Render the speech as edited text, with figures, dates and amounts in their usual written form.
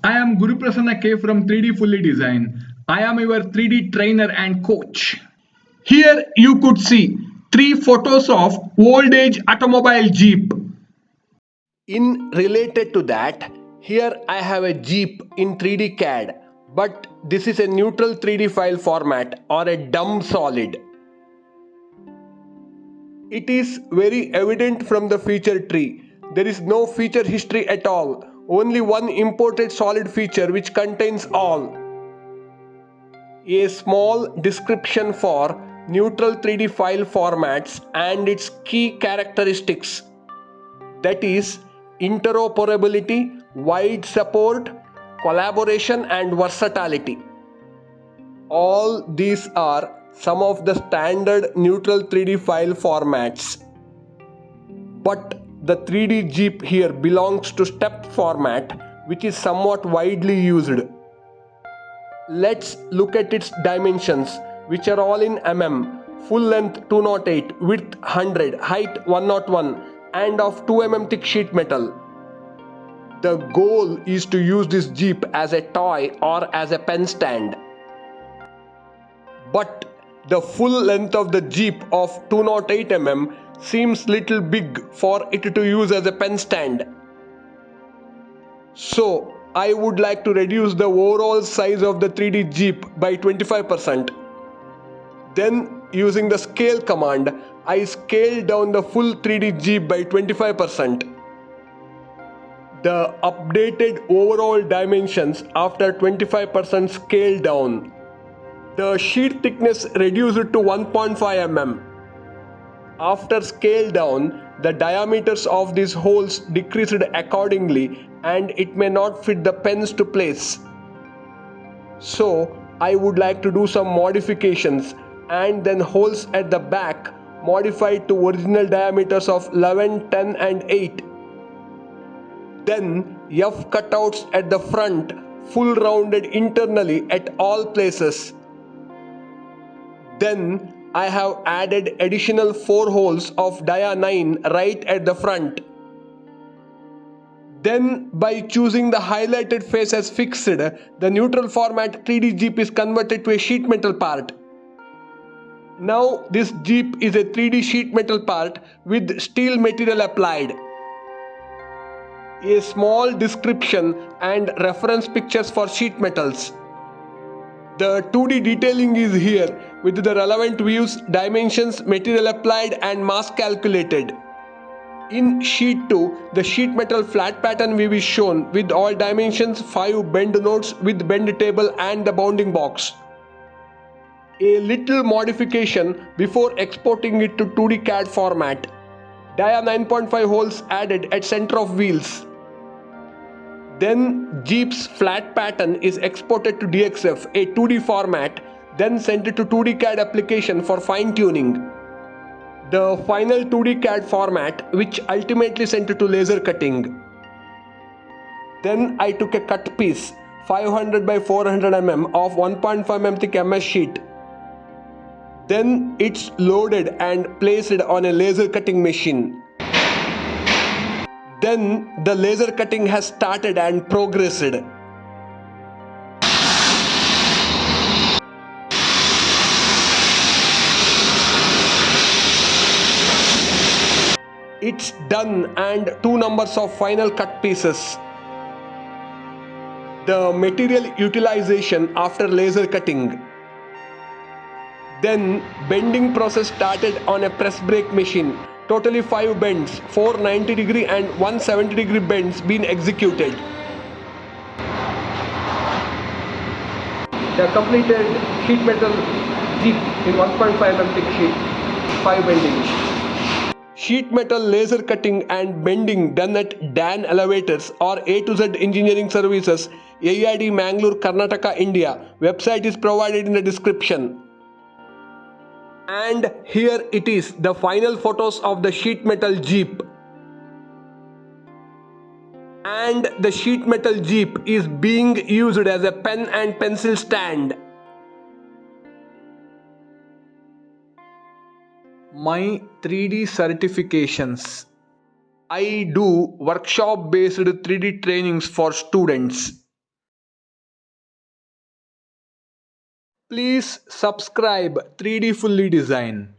I am Guru Prasanna K from 3D Fully Design. I am your 3D trainer and coach. Here you could see 3 photos of old age automobile Jeep. In related to that, here I have a Jeep in 3D CAD, but this is a neutral 3D file format or a dumb solid. It is very evident from the feature tree. There is no feature history at all, only one imported solid feature which contains all. A small description for neutral 3D file formats and its key characteristics, that is interoperability, wide support, collaboration and versatility. All these are some of the standard neutral 3D file formats. But the 3D Jeep here belongs to step format, which is somewhat widely used. Let's look at its dimensions, which are all in mm, full length 208, width 100, height 101 and of 2 mm thick sheet metal. The goal is to use this Jeep as a toy or as a pen stand. But the full length of the Jeep of 208 mm seems little big for it to use as a pen stand. So I would like to reduce the overall size of the 3D Jeep by 25%. Then using the scale command, I scale down the full 3D Jeep by 25%. The updated overall dimensions after 25% scale down. The sheet thickness reduced to 1.5 mm. After scale down, the diameters of these holes decreased accordingly and it may not fit the pens to place. So I would like to do some modifications and then holes at the back modified to original diameters of 11, 10 and 8. Then F cutouts at the front, full rounded internally at all places. Then I have added additional 4 holes of dia 9 right at the front. Then by choosing the highlighted face as fixed, the neutral format 3D Jeep is converted to a sheet metal part. Now this Jeep is a 3D sheet metal part with steel material applied. A small description and reference pictures for sheet metals. The 2D detailing is here with the relevant views, dimensions, material applied and mass calculated. In sheet 2, the sheet metal flat pattern view is shown with all dimensions, 5 bend nodes with bend table and the bounding box. A little modification before exporting it to 2D CAD format. Dia 9.5 holes added at center of wheels. Then Jeep's flat pattern is exported to DXF, a 2D format, then sent to 2D CAD application for fine tuning. The final 2D CAD format, which ultimately sent to LaserCutting. Then I took a cut piece, 500 by 400 mm of 1.5 mm thick MS sheet. Then it's loaded and placed on a laser cutting machine. Then the laser cutting has started and progressed. It's done and 2 numbers of final cut pieces. The material utilization after laser cutting. Then bending process started on a Pressbreak machine. Totally 5 bends, 4 90-degree and 1 70-degree bends been executed. The completed sheet metal Jeep in 1.5 mm thick sheet, 5 bending. Sheet metal laser cutting and bending done at Dan Elevators or A to Z Engineering Services, AID Mangalore, Karnataka, India. Website is provided in the description. And here it is, the final photos of the sheet metal Jeep. And the sheet metal Jeep is being used as a pen and pencil stand. My 3D certifications. I do workshop based 3D trainings for students. Please subscribe 3D Fully Design.